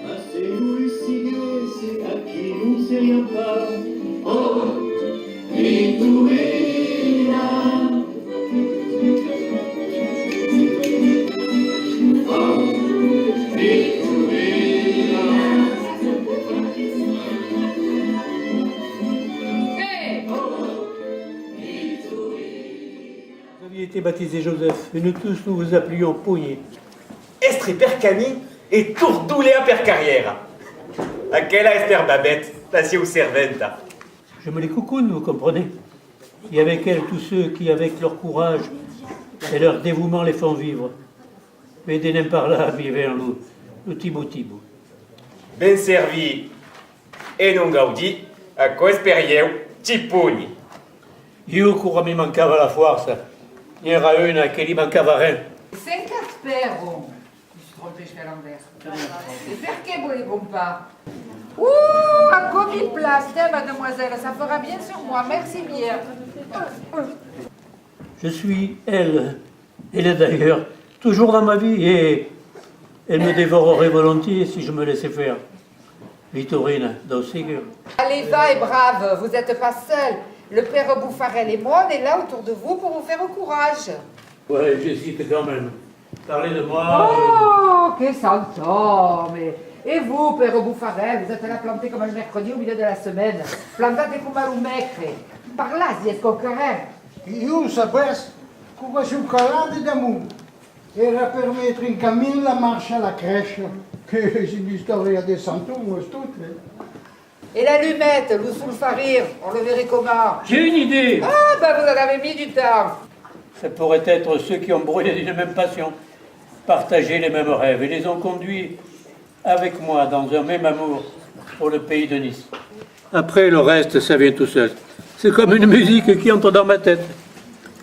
Assez-vous c'est à qui nous sait rien pas. Oh, Vitorina. Oh, Vitorina. Hey! Vous aviez été baptisé Joseph, et nous tous nous vous appelions Pogné. Estre per Camille et Tourdouléa per carrière. Aquella esper Babette, Tasio Serventa. Je me les coucoune, vous comprenez? Et avec elle, tous ceux qui, avec leur courage et leur dévouement, les font vivre. Vedenem par là, viverlo, le Thibaut. Ben servi e non gaudi, a coesperieu Tiponi. Io cura mi mancava la forza, n'era una che gli mancava rien. 50 perros. Je me suis trompée, je fais à l'envers. Et perché voulez-vous pas? Ouh, à combien de place, tiens, mademoiselle, ça fera bien sur moi, merci bien. Je suis elle est d'ailleurs toujours dans ma vie, et elle me dévorerait volontiers si je me laissais faire. Vitorina, d'Ossiger. Allez, va et brave, vous n'êtes pas seul. Le père Bouffarel et moi, on est là autour de vous pour vous faire au courage. Ouais, j'hésite quand même. Parlez de moi. Oh, que santo, mais... Et vous, père Bouffarel, vous êtes là planté comme un mercredi au milieu de la semaine. Plantate come un mecre. Par là, si est conquérant. Io sapessi come sul calante da mu. Era per mettere in cammino la marcia alla crèche, che si di storia di Sant'Umo tutte. Et l'allumette, vous sous le farir, on le verrait comment? J'ai une idée. Ah, ben vous en avez mis du temps. Ça pourrait être ceux qui ont brûlé d'une même passion, partagé les mêmes rêves et les ont conduits avec moi dans un même amour pour le pays de Nice. Après, le reste, ça vient tout seul. C'est comme une musique qui entre dans ma tête,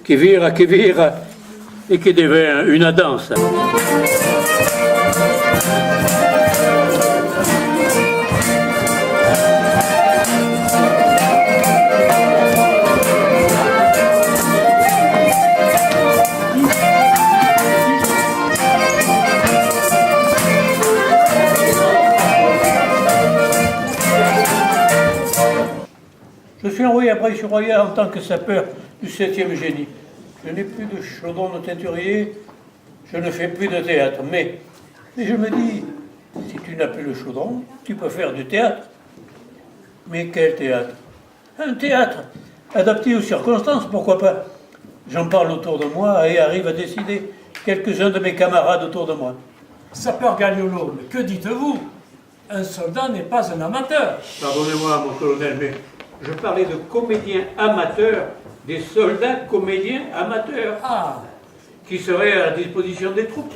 qui vira, et qui devient une danse. Je suis envoyé à Breil-sur-Roya en tant que sapeur du 7e génie. Je n'ai plus de chaudron de teinturier, je ne fais plus de théâtre. Mais je me dis, si tu n'as plus le chaudron, tu peux faire du théâtre. Mais quel théâtre? Un théâtre adapté aux circonstances, pourquoi pas? J'en parle autour de moi et arrive à décider quelques-uns de mes camarades autour de moi. Sapeur Gagliolo, mais que dites-vous? Un soldat n'est pas un amateur. Pardonnez-moi, mon colonel, mais je parlais de comédiens amateurs, des soldats comédiens amateurs, Ah, qui seraient à la disposition des troupes.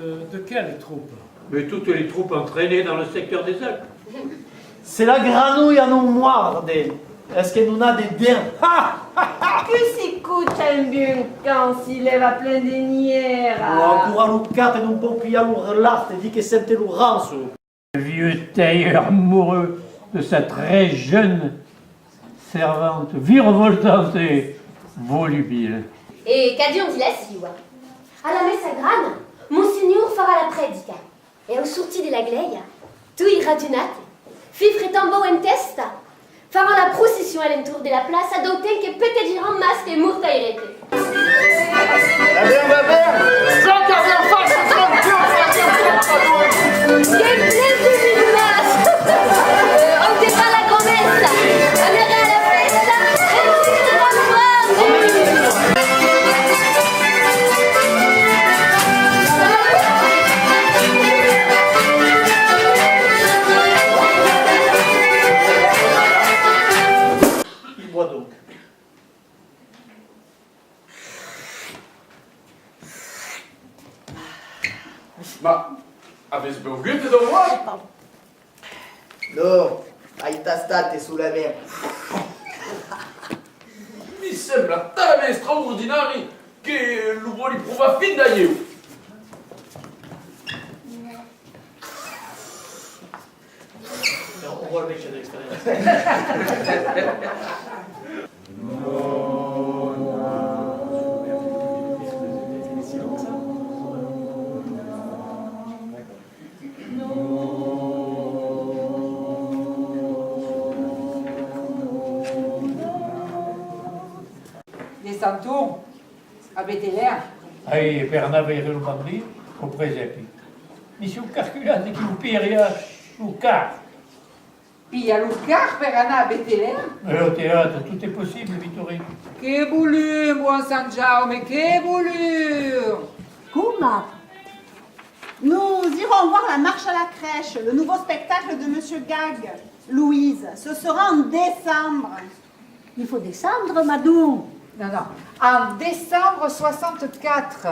de quelle troupe? Mais toutes les troupes entraînées dans le secteur des Alpes. Se la granouille non muorde, est-ce que non ha des dents? Che si cuccia in bianco si leva plein de niera? Ancora luccato in un po' pia l'urlate, di che sente l'urranzo. Le vieux tailleur amoureux de sa très jeune servante, virevoltante et volubile. E che Dio la siua. Alla messa grana, Monsignor farà la predica. E au sorti della gleia, tu radunate, fifre tambo in testa, farà la procession all'intour della plaza d'hôtel che peteggeranno masche e mortairete. Abbiamo va bene! Senti, abbiamo fatto Che preso di mas! On te fa la promessa! Andare alla festa e non ti saranno Il boit donc. Ma avessi bevuto da voi? No, hai tastate sulla mer. Mi sembra talmente straordinario che lo vuoi provare fin da io. On voit le mec de l'extérieur. Santo, a Bethléem. Aí, per andare lo bambino, ho presepi. Mi sono calcolato che un peria sul carro. Puis il y a le car per anar a Bethléem. Mais au théâtre, tout est possible, Vittorino. Que voulu, buon San Jaume, que voulu. Kuma, nous irons voir la marche à la crèche, le nouveau spectacle de Monsieur Gag. Louise, ce sera en décembre. Il faut descendre, Madou. Non, non. En décembre 64,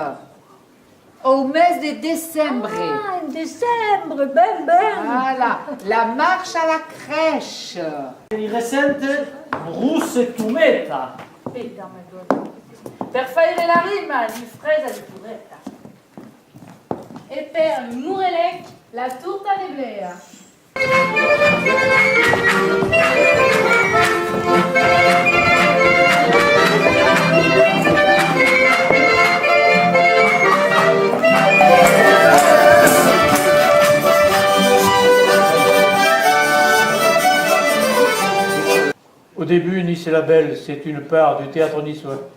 au mes de décembre. Ah, en décembre, ben, ben. Voilà, la marche à la crèche. Il recente russe tumeta. Per fare la rima di fresa di puretta. E per Mourelec, la turta de blea. Au début, Nice et la Belle, c'est une part du théâtre niçois.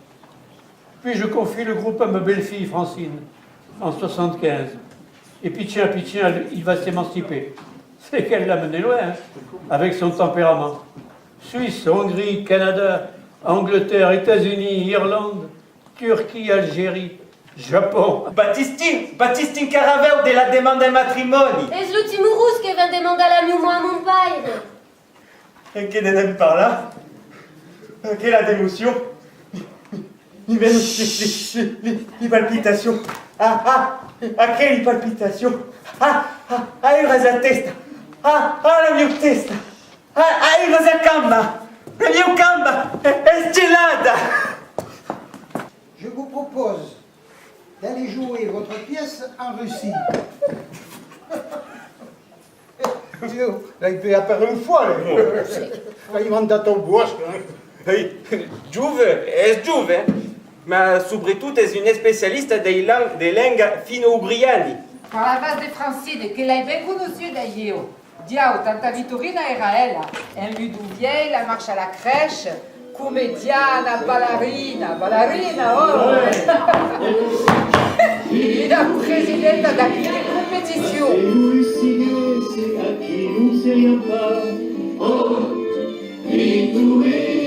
Puis je confie le groupe à ma belle-fille Francine, en 75. Et Pitien, il va s'émanciper. C'est qu'elle l'a mené loin, hein, avec son tempérament. Suisse, Hongrie, Canada, Angleterre, États-Unis, Irlande, Turquie, Algérie, Japon. Battistin Caraveo de la demanda in matrimoni. Es l'ultimo rus che va demandare la mia a mon père. Et che ne par là? Quelle d'émotion. Il va les palpitations. Quelle palpitation. Io la testa. La mia testa. Io la gamba. La mia gamba è gelata. Je vous propose d'aller jouer votre pièce en Russie. Là, il peut apparaître une fois. Là, il monte dans ton bosque. Giuve, ma soprattutto è una specialista dei lingue fino-ugriani. Par la base de Francine, che l'hai ben conosciuta io. Diao, tanta Vittorina era ella. Un Ludouvier, la marche à la crèche, comediana, ballerina, oh! E la presidenta da quelle competizioni. Et nous le signer, c'est à qui nous sait rien pas. Oh, Vittorino.